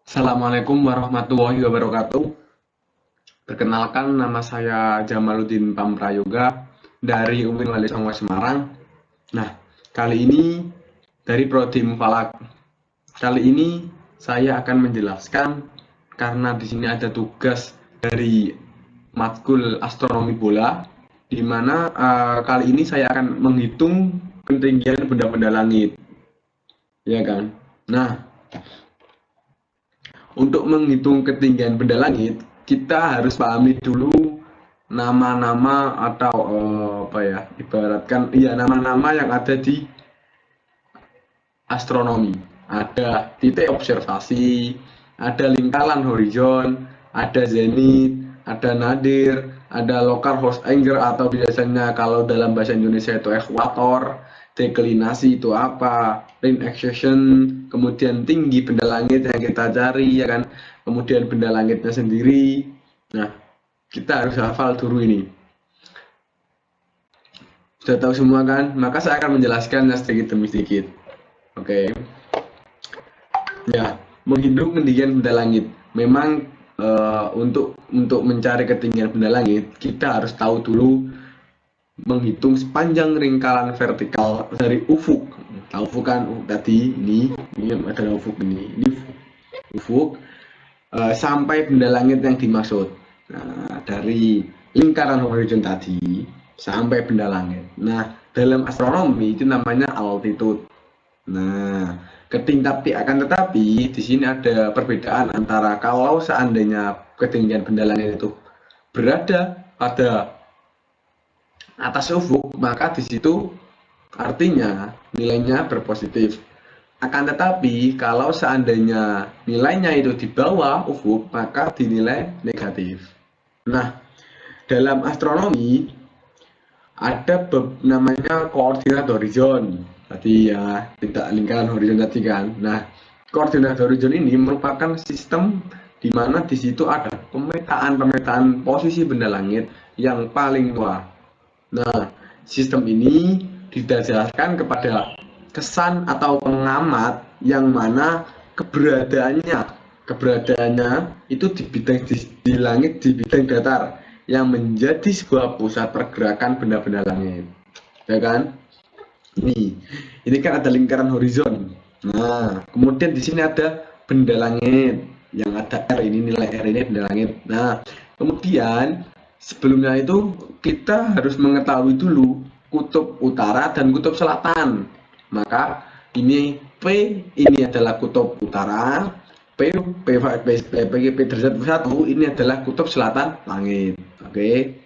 Assalamualaikum warahmatullahi wabarakatuh. Perkenalkan, nama saya Jamaluddin Pamprayoga dari UIN Wali Songo Semarang. Nah, kali ini dari Prodi Mufalak. Kali ini saya akan menjelaskan karena di sini ada tugas dari matkul astronomi bola, di mana kali ini saya akan menghitung ketinggian benda-benda langit, ya kan? Nah, untuk menghitung ketinggian benda langit, kita harus pahami dulu nama-nama atau ibaratkan nama-nama yang ada di astronomi. Ada titik observasi, ada lingkaran horizon, ada zenith, ada nadir, ada local host angle atau biasanya kalau dalam bahasa Indonesia itu ekuator, deklinasi itu apa, line accretion, kemudian tinggi benda langit yang kita cari, ya kan, kemudian benda langitnya sendiri. Nah, kita harus hafal dulu ini. Sudah tahu semua kan? Maka saya akan menjelaskannya sedikit demi sedikit. Oke. Ya, menghitung ketinggian benda langit. Memang untuk mencari ketinggian benda langit, kita harus tahu dulu menghitung sepanjang lingkaran vertikal dari ufuk. Tahu ufuk kan? Tadi ini adalah ufuk ini ufuk sampai benda langit yang dimaksud. Nah, dari lingkaran horizon tadi sampai benda langit. Nah, dalam astronomi itu namanya altitude. Nah, akan tetapi di sini ada perbedaan antara kalau seandainya ketinggian benda langit itu berada pada atas ufuk, maka di situ artinya nilainya berpositif. Akan tetapi kalau seandainya nilainya itu di bawah ufuk, maka dinilai negatif. Nah, dalam astronomi ada namanya koordinat horizon tadi ya, tidak lingkaran horizon tadi kan. Nah, koordinat horizon ini merupakan sistem di mana di situ ada pemetaan posisi benda langit yang paling tua. Nah, sistem ini didasarkan kepada kesan atau pengamat yang mana keberadaannya itu di langit di bidang datar yang menjadi sebuah pusat pergerakan benda-benda langit, ya kan? Ini kan ada lingkaran horizon. Nah, kemudian di sini ada benda langit yang ada R, ini nilai R ini benda langit. Nah, kemudian sebelumnya itu kita harus mengetahui dulu kutub utara dan kutub selatan. Maka ini P ini adalah kutub utara, P derajat 1 ini adalah kutub selatan langit. Oke.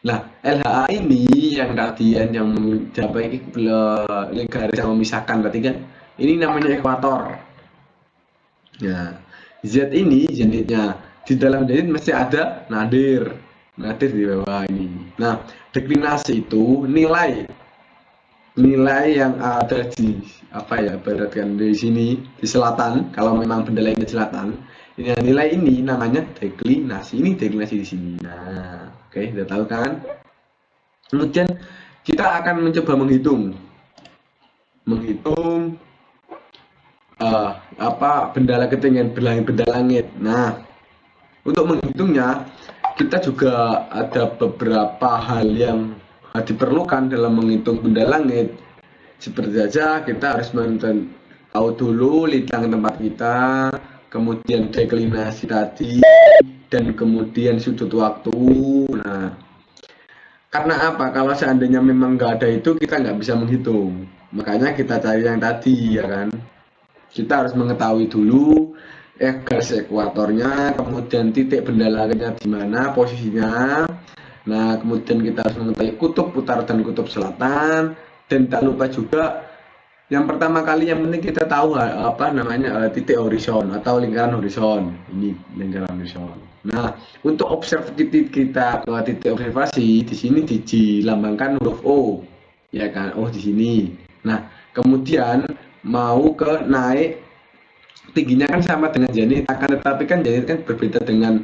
Nah, LHA ini yang tadian yang mencapai garis yang memisahkan tadi kan, ini namanya ekuator. Nah, Z ini zenitnya. Di dalam zenit mesti ada nadir. Nadir di bawah ini. Nah, deklinasi itu nilai yang ada di beratkan di sini di selatan, kalau memang benda lainnya di selatan, nilai ini namanya deklinasi. Ini deklinasi di sini. Nah, oke, sudah tahu kan? Kemudian kita akan mencoba menghitung ketinggian benda langit. Nah, untuk menghitungnya kita juga ada beberapa hal yang diperlukan dalam menghitung benda langit. Seperti saja kita harus tahu dulu lintang tempat kita, kemudian deklinasi tadi, dan kemudian sudut waktu. Nah, karena apa? Kalau seandainya memang nggak ada itu, kita nggak bisa menghitung. Makanya kita cari yang tadi, ya kan? Kita harus mengetahui dulu garis ekuatornya, kemudian titik benda langitnya di mana posisinya. Nah, kemudian kita harus mengetahui kutub utara dan kutub selatan. Dan tak lupa juga yang pertama kali yang penting kita tahu titik horizon atau lingkaran horizon. Ini lingkaran horizon. Nah, untuk observasi kita ke titik observasi di sini dilambangkan huruf O, ya kan? Oh, di sini. Nah, kemudian mau ke naik tingginya kan sama dengan zenit, akan tetapi kan zenit kan berbeda dengan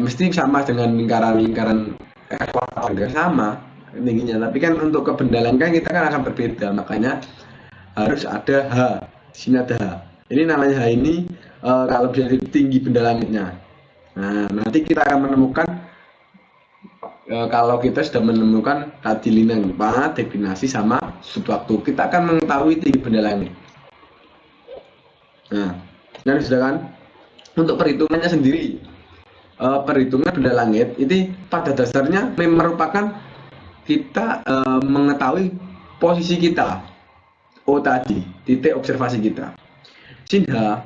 mesti sama dengan lingkaran ekuator, sama tingginya, tapi kan untuk ke benda lain kan kita kan akan berbeda, makanya harus ada H. Di sini ada H. Ini namanya H ini kalau bisa tinggi benda langitnya. Nah, nanti kita akan menemukan kalau kita sudah menemukan tadi lintang tempat, deklinasi sama sudut waktu, kita akan mengetahui tinggi benda langit. Nah, dan sudah kan untuk perhitungannya sendiri, perhitungan benda langit ini pada dasarnya merupakan kita mengetahui posisi kita. O tadi, titik observasi kita. Sin H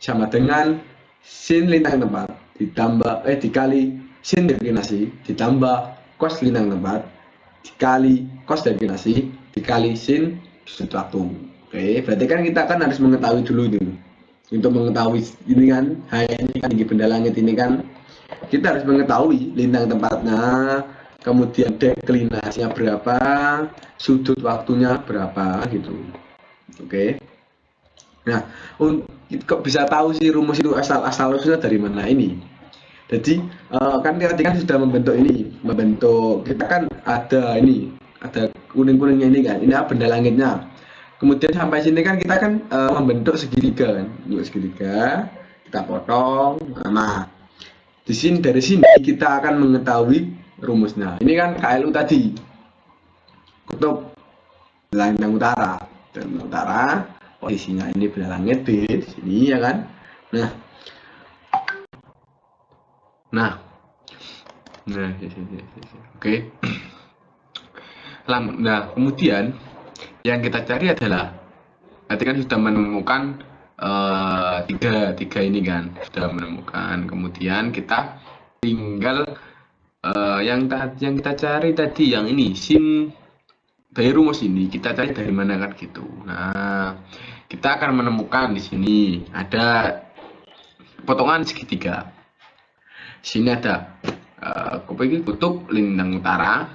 sama dengan sin lintang tempat ditambah dikali sin deklinasi ditambah cos lintang tempat dikali cos deklinasi dikali sin sudut waktu. Oke, berarti kan kita kan harus mengetahui dulu itu. Untuk mengetahui ini kan, ini kan tinggi benda langit ini kan, kita harus mengetahui lintang tempatnya, kemudian deklinasinya berapa, sudut waktunya berapa gitu. Oke. Nah, kok bisa tahu sih rumus itu asal-usulnya dari mana ini? Jadi kan tadi kan sudah membentuk kita kan ada kuning-kuningnya ini kan, ini benda langitnya. Kemudian sampai sini kan kita kan membentuk segitiga kan, segitiga kita potong. Nah, dari sini kita akan mengetahui rumusnya. Ini kan KLU tadi, kutub lintang utara, posisinya ini benda langit di sini ya kan. Nah, oke. Nah, kemudian yang kita cari adalah, nanti kan sudah menemukan tiga ini kan, sudah menemukan. Kemudian kita tinggal yang kita cari tadi, yang ini sin dari rumus ini kita cari dari mana kan gitu. Nah, kita akan menemukan di sini ada potongan segitiga. Sini ada kutub lintang utara.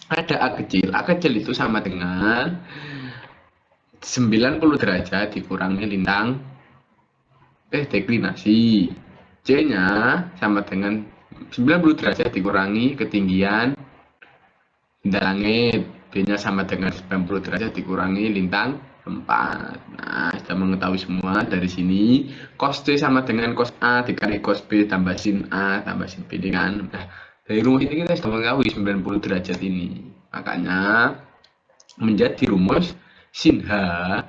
Ada A kecil itu sama dengan 90 derajat dikurangi lintang deklinasi. C-nya sama dengan 90 derajat dikurangi ketinggian benda langit. B-nya sama dengan 90 derajat dikurangi lintang tempat. Nah, kita mengetahui semua dari sini. Cos C sama dengan cos A dikali cos B tambah sin A tambah sin B kan. Nah, dari rumus ini kita sudah mengetahui 90 derajat ini. Makanya menjadi rumus sin H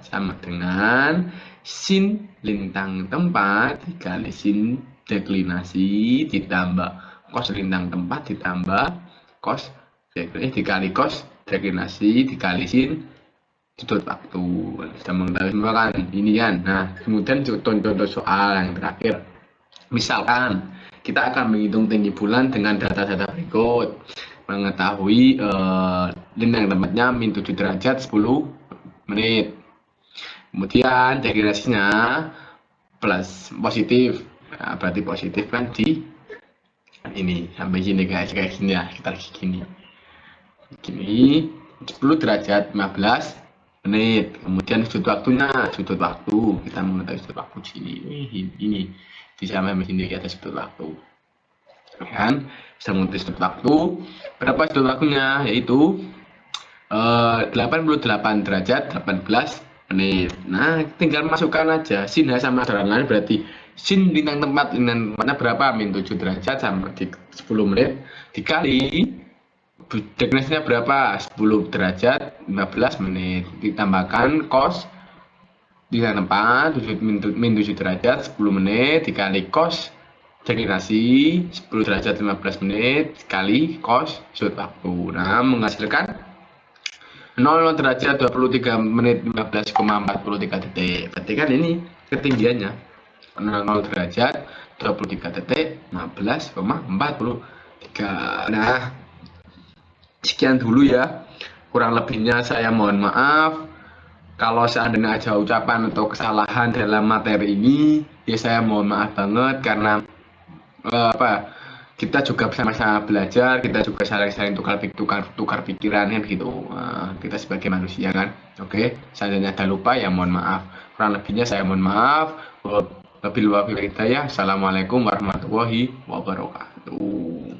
sama dengan sin lintang tempat dikali sin deklinasi ditambah cos lintang tempat ditambah cos dikali cos deklinasi dikali sin sudut waktu. Sudah mengetahui semua kan ini kan. Nah, kemudian contoh soal yang terakhir, misalkan kita akan menghitung tinggi bulan dengan data-data berikut. Mengetahui lintang tempatnya min 7 derajat 10 menit. Kemudian deklinasinya plus positif. Nah, berarti positif kan di ini sampai sini guys, kayak gini ya, kita gini 10 derajat 15 menit. Kemudian sudut waktunya, sudut waktu kita mengetahui sudut waktu sini ini di sampai sini ada sudut waktu kan, bisa mengetahui sudut waktu. Berapa sudut waktunya? Yaitu 88 derajat 18 menit. Nah, tinggal masukkan aja sin H sama dengan berarti sin lintang tempatnya berapa? Min 7 derajat sampai 10 menit dikali deklinasinya berapa? 10 derajat 15 menit ditambahkan cos lintang tempat min 7 derajat 10 menit dikali cos deklinasi 10 derajat 15 menit dikali cos sudut waktu. Nah, menghasilkan 00 derajat 23 menit 15,43 detik. Berarti kan ini ketinggiannya 00 derajat 23 detik 15,43. Nah, sekian dulu ya, kurang lebihnya saya mohon maaf. Kalau seandainya ada ucapan atau kesalahan dalam materi ini, ya saya mohon maaf banget, karena kita juga bersama-sama belajar, kita juga saling tukar pikiran kan gitu. Kita sebagai manusia kan. Oke, seandainya ada lupa ya mohon maaf. Kurang lebihnya saya mohon maaf. Wabillahi hidayah. Assalamualaikum warahmatullahi wabarakatuh.